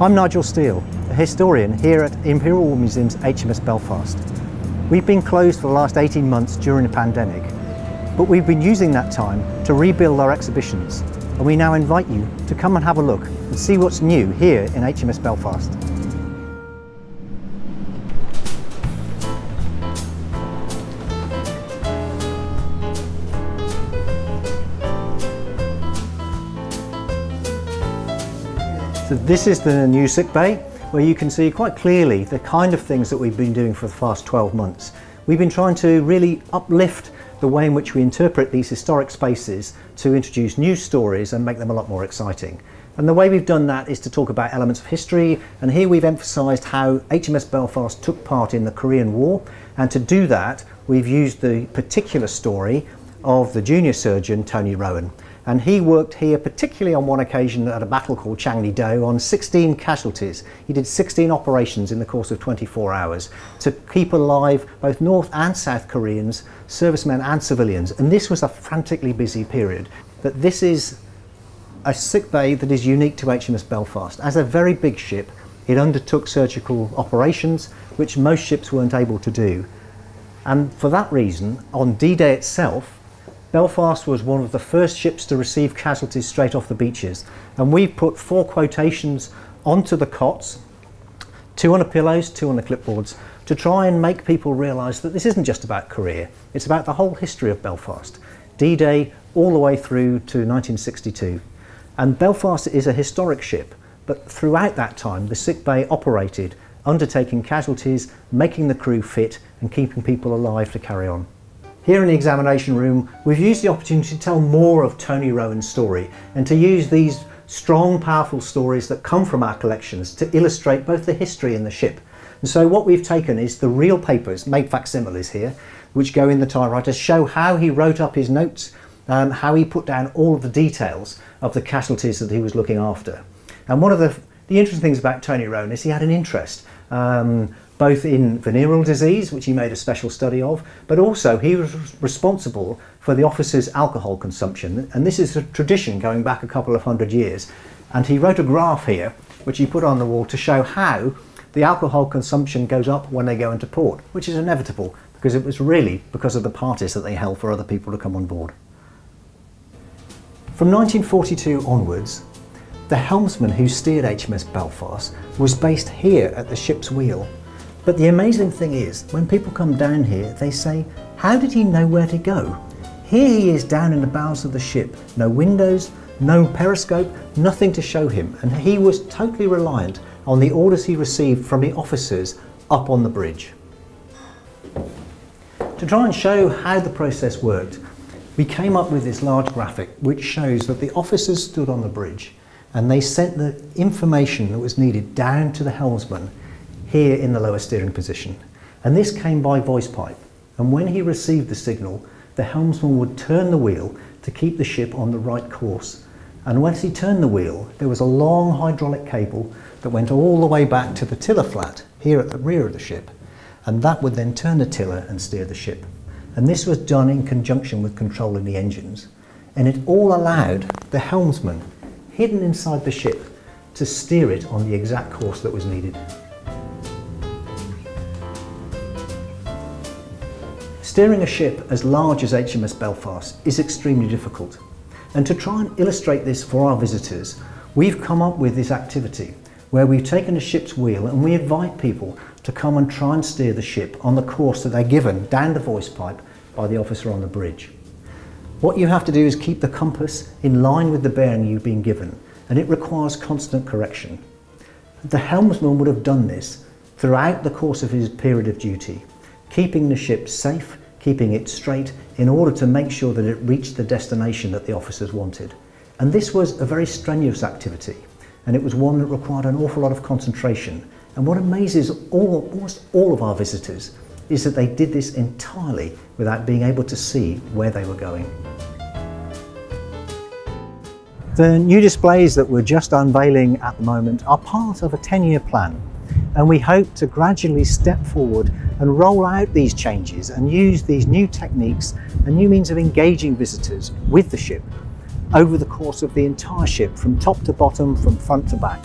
I'm Nigel Steel, a historian here at Imperial War Museum's HMS Belfast. We've been closed for the last 18 months during the pandemic, but we've been using that time to rebuild our exhibitions, and we now invite you to come and have a look and see what's new here in HMS Belfast. So this is the new sick bay, where you can see quite clearly the kind of things that we've been doing for the past 12 months. We've been trying to really uplift the way in which we interpret these historic spaces to introduce new stories and make them a lot more exciting. And the way we've done that is to talk about elements of history, and here we've emphasised how HMS Belfast took part in the Korean War, and to do that we've used the particular story of the junior surgeon Tony Rowan. And he worked here particularly on one occasion at a battle called Changni-do on 16 casualties. He did 16 operations in the course of 24 hours to keep alive both North and South Koreans, servicemen and civilians. And this was a frantically busy period. But this is a sick bay that is unique to HMS Belfast. As a very big ship, it undertook surgical operations which most ships weren't able to do. And for that reason, on D-Day itself, Belfast was one of the first ships to receive casualties straight off the beaches, and we've put 4 quotations onto the cots, 2 on the pillows, 2 on the clipboards, to try and make people realise that this isn't just about Korea, it's about the whole history of Belfast, D-Day all the way through to 1962. And Belfast is a historic ship, but throughout that time the sick bay operated, undertaking casualties, making the crew fit and keeping people alive to carry on. Here in the examination room, we've used the opportunity to tell more of Tony Rowan's story and to use these strong, powerful stories that come from our collections to illustrate both the history and the ship. And so what we've taken is the real papers, made facsimiles here, which go in the typewriter, show how he wrote up his notes, how he put down all of the details of the casualties that he was looking after. And one of the interesting things about Tony Rowan is he had an interest both in venereal disease, which he made a special study of, but also he was responsible for the officers' alcohol consumption. And this is a tradition going back a couple of 100 years. And he wrote a graph here, which he put on the wall to show how the alcohol consumption goes up when they go into port, which is inevitable, because it was really because of the parties that they held for other people to come on board. From 1942 onwards, the helmsman who steered HMS Belfast was based here at the ship's wheel. But the amazing thing is, when people come down here, they say, how did he know where to go? Here he is down in the bowels of the ship, no windows, no periscope, nothing to show him, and he was totally reliant on the orders he received from the officers up on the bridge. To try and show how the process worked, we came up with this large graphic which shows that the officers stood on the bridge and they sent the information that was needed down to the helmsman here in the lower steering position. And this came by voice pipe. And when he received the signal, the helmsman would turn the wheel to keep the ship on the right course. And once he turned the wheel, there was a long hydraulic cable that went all the way back to the tiller flat here at the rear of the ship. And that would then turn the tiller and steer the ship. And this was done in conjunction with controlling the engines. And it all allowed the helmsman, hidden inside the ship, to steer it on the exact course that was needed. Steering a ship as large as HMS Belfast is extremely difficult. And to try and illustrate this for our visitors, we've come up with this activity where we've taken a ship's wheel and we invite people to come and try and steer the ship on the course that they're given down the voice pipe by the officer on the bridge. What you have to do is keep the compass in line with the bearing you've been given, and it requires constant correction. The helmsman would have done this throughout the course of his period of duty, keeping the ship safe, keeping it straight in order to make sure that it reached the destination that the officers wanted. And this was a very strenuous activity, and it was one that required an awful lot of concentration. And what amazes almost all of our visitors is that they did this entirely without being able to see where they were going. The new displays that we're just unveiling at the moment are part of a 10-year plan, and we hope to gradually step forward and roll out these changes and use these new techniques and new means of engaging visitors with the ship over the course of the entire ship, from top to bottom, from front to back.